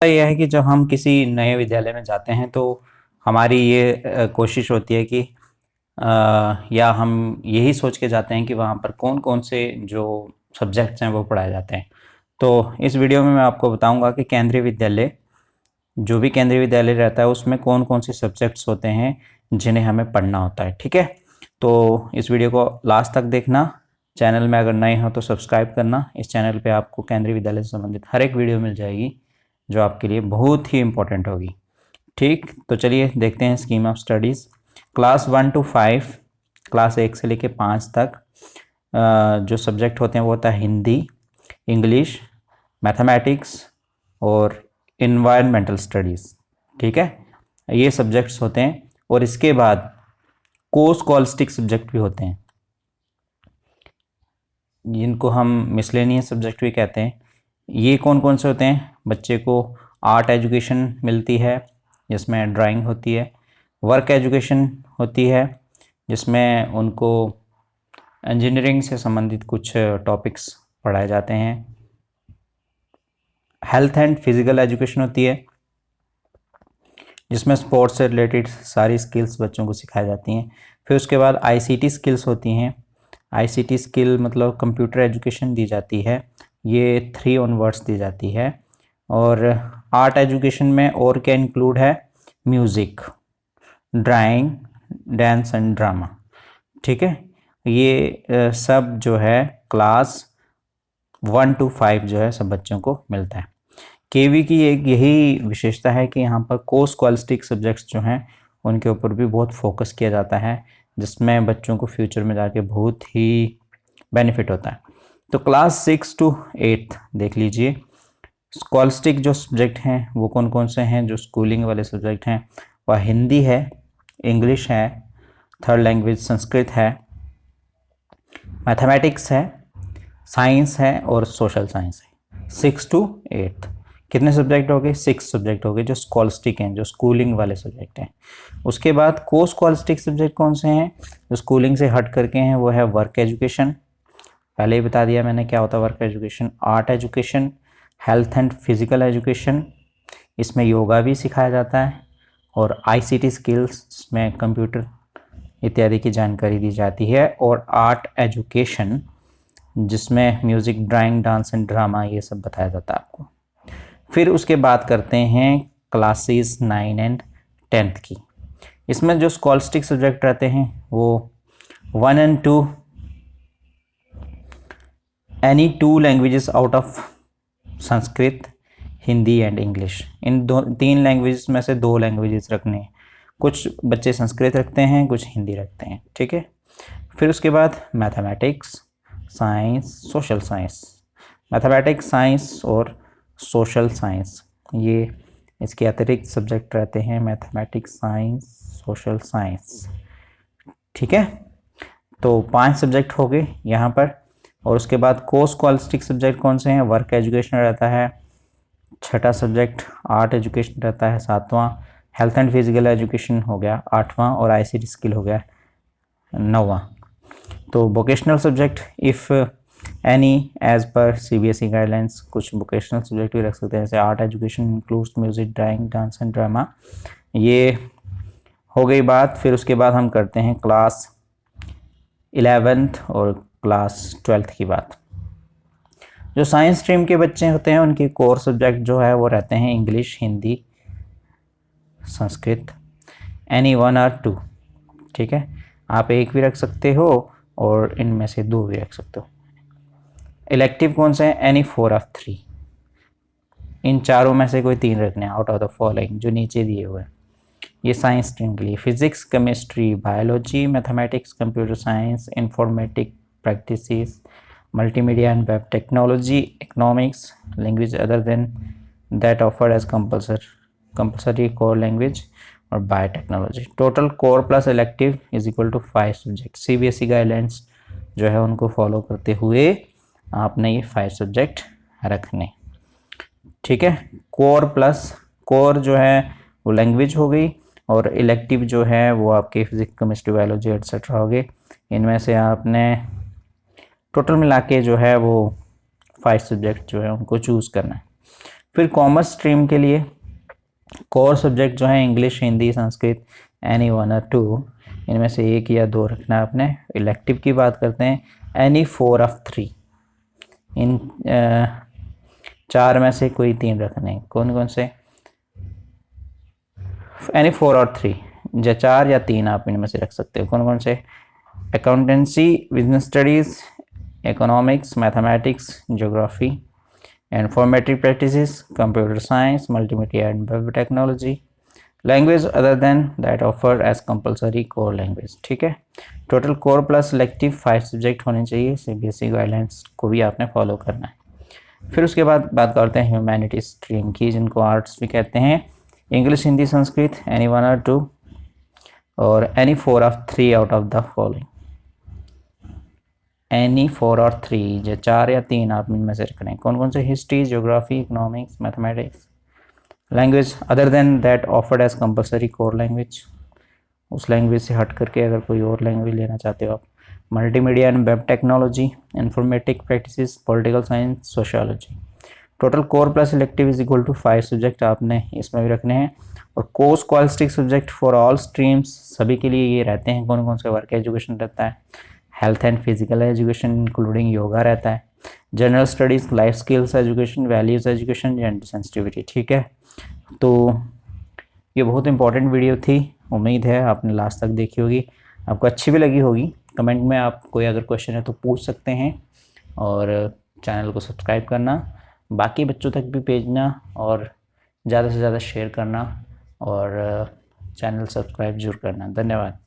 यह है कि जब हम किसी नए विद्यालय में जाते हैं तो हमारी ये कोशिश होती है कि या हम यही सोच के जाते हैं कि वहाँ पर कौन कौन से जो सब्जेक्ट्स हैं वो पढ़ाए जाते हैं। तो इस वीडियो में मैं आपको बताऊंगा कि केंद्रीय विद्यालय, जो भी केंद्रीय विद्यालय रहता है उसमें कौन कौन से सब्जेक्ट्स होते हैं जिन्हें हमें पढ़ना होता है। ठीक है, तो इस वीडियो को लास्ट तक देखना। चैनल में अगर नए हो तो सब्सक्राइब करना। इस चैनल पे आपको केंद्रीय विद्यालय से संबंधित हर एक वीडियो मिल जाएगी जो आपके लिए बहुत ही इम्पोर्टेंट होगी। ठीक, तो चलिए देखते हैं scheme of studies. Class 1 to 5, class 1 से लेके 5 तक जो सब्जेक्ट होते हैं वो होता है हिंदी, इंग्लिश, मैथमेटिक्स और इन्वायरमेंटल स्टडीज़। ठीक है, ये सब्जेक्ट्स होते हैं। और इसके बाद को स्कॉलस्टिक सब्जेक्ट भी होते हैं, जिनको हम मिसलेनियस सब्जेक्ट भी कहते हैं। ये कौन कौन से होते हैं? बच्चे को आर्ट एजुकेशन मिलती है जिसमें ड्राइंग होती है, वर्क एजुकेशन होती है जिसमें उनको इंजीनियरिंग से संबंधित कुछ टॉपिक्स पढ़ाए जाते हैं, हेल्थ एंड फिजिकल एजुकेशन होती है जिसमें स्पोर्ट्स से रिलेटेड सारी स्किल्स बच्चों को सिखाई जाती हैं। फिर उसके बाद आईसीटी स्किल्स होती हैं। आईसीटी स्किल मतलब कंप्यूटर एजुकेशन दी जाती है, ये 3 ऑनवर्ड्स दी जाती है। और आर्ट एजुकेशन में और क्या इंक्लूड है? Music, drawing, dance and drama. ठीक है, ये सब जो है क्लास 1 to 5 जो है सब बच्चों को मिलता है। केवी की एक यही विशेषता है कि यहाँ पर को स्कॉलस्टिक सब्जेक्ट्स जो हैं उनके ऊपर भी बहुत फोकस किया जाता है, जिसमें बच्चों को फ्यूचर में जाके बहुत ही बेनिफिट होता है। तो क्लास 6 to 8 देख लीजिए। स्कॉलस्टिक जो सब्जेक्ट हैं वो कौन कौन से हैं? जो स्कूलिंग वाले सब्जेक्ट हैं वह हिंदी है, इंग्लिश है, थर्ड लैंग्वेज संस्कृत है, मैथमेटिक्स है, साइंस है और सोशल साइंस है। 6 to 8 कितने सब्जेक्ट हो गए? 6 सब्जेक्ट हो गए जो स्कॉलस्टिक हैं, जो स्कूलिंग वाले सब्जेक्ट हैं। उसके बाद को स्कॉलस्टिक सब्जेक्ट कौन से हैं जो स्कूलिंग से हट करके हैं? वो है वर्क एजुकेशन, पहले ही बता दिया मैंने क्या होता है work education, art education, health and physical education, इसमें योगा भी सिखाया जाता है, और आईसीटी स्किल्स जिसमें कंप्यूटर इत्यादि की जानकारी दी जाती है, और आर्ट एजुकेशन जिसमें music, drawing, dance and drama ये सब बताया जाता है आपको। फिर उसके बाद करते हैं क्लासेस 9 and 10 की। इसमें जो स्कॉलस्टिक सब्जेक्ट रहते हैं वो 1 and 2 any 2 languages out of Sanskrit, Hindi and English. In 3 languages में से 2 लैंग्वेजेस रखने हैं। कुछ बच्चे संस्कृत रखते हैं, कुछ हिंदी रखते हैं। ठीक है, फिर उसके बाद mathematics, science, social science. Mathematics, science और सोशल साइंस ये इसके अतिरिक्त सब्जेक्ट रहते हैं, मैथमेटिक्स, साइंस, सोशल साइंस। ठीक है, तो 5 सब्जेक्ट हो गए यहाँ पर। और उसके बाद को स्कॉलस्टिक सब्जेक्ट कौन से हैं? वर्क एजुकेशन रहता है, छठा सब्जेक्ट आर्ट एजुकेशन रहता है, 7वां हेल्थ एंड फिजिकल एजुकेशन हो गया, 8वां और आईसीटी स्किल हो गया, 9वां। तो vocational subject if any as per CBSE guidelines, कुछ वोकेशनल सब्जेक्ट भी रख सकते हैं जैसे art education includes music, drawing, dance and drama. ये हो गई बात। फिर उसके बाद हम करते हैं क्लास 11th और क्लास 12th की बात। जो साइंस स्ट्रीम के बच्चे होते हैं उनके कोर सब्जेक्ट जो है वो रहते हैं English, Hindi, Sanskrit, any 1 or 2। ठीक है, आप एक भी रख सकते हो और इनमें से 2 भी रख सकते हो। इलेक्टिव कौन से हैं? Any 4 of 3। इन चारों में से कोई 3 रखने हैं आउट ऑफ द फॉलोइंग जो नीचे दिए हुए हैं। ये साइंस स्ट्रीम के लिए physics, chemistry, biology, mathematics, computer science, informatic practices, multimedia and web technology, economics, language other than that offered as compulsory core language, और biotechnology. Total core plus elective is equal to 5 subject. CBSE guidelines जो है उनको follow करते हुए आपने ये 5 subject रखने। ठीक है, कोर प्लस कोर जो है वो लैंग्वेज हो गई, और इलेक्टिव जो है वो आपके फिजिक्स, केमिस्ट्री, बायोलॉजी एट्सेट्रा हो गए। इनमें से आपने टोटल मिला के जो है वो 5 सब्जेक्ट जो है उनको चूज़ करना है। फिर कॉमर्स स्ट्रीम के लिए कोर सब्जेक्ट जो है इंग्लिश, हिंदी, संस्कृत, एनी 1 और 2, इनमें से 1 या 2 रखना है आपने। इलेक्टिव की बात करते हैं, एनी 4 ऑफ 3, इन 4 में से कोई 3 रखने हैं। कौन कौन से? एनी 4 और 3, या 4 या 3 आप इनमें से रख सकते हो। कौन कौन से? Accountancy, business studies, economics, mathematics, geography, informative practices, computer science, multimedia and web technology, language other than that offered as compulsory core language। ठीक है, total core plus selective 5 subject होने चाहिए। CBSE गाइडलाइंस को भी आपने फॉलो करना है। फिर उसके बाद बात करते हैं ह्यूमैनिटी स्ट्रीम की, जिनको आर्ट्स भी कहते हैं। इंग्लिश, हिंदी, संस्कृत, एनी 1 और 2 और any 4 of 3 out of the following. Any 4 और 3, या 4 या 3 आप इनमें से रख रहे हैं। कौन कौन से? History, geography, economics, mathematics. Language other than that offered as compulsory core language, उस लैंग्वेज से हट करके अगर कोई और लैंग्वेज लेना चाहते हो आप। Multimedia and web technology, informatic practices, political science, sociology. Total core plus elective is equal to 5 subject आपने इसमें भी रखने हैं। और course qualistic subject for all streams, सभी के लिए ये रहते हैं। कौन कौन से? वर्क एजुकेशन रहता है, health and physical education including yoga रहता है, general studies, life skills education, values education, gender sensitivity. ठीक है, तो ये बहुत इंपॉर्टेंट वीडियो थी। उम्मीद है आपने लास्ट तक देखी होगी, आपको अच्छी भी लगी होगी। कमेंट में आप कोई अगर क्वेश्चन है तो पूछ सकते हैं, और चैनल को सब्सक्राइब करना, बाकी बच्चों तक भी भेजना, और ज़्यादा से ज़्यादा शेयर करना, और चैनल सब्सक्राइब जरूर करना। धन्यवाद।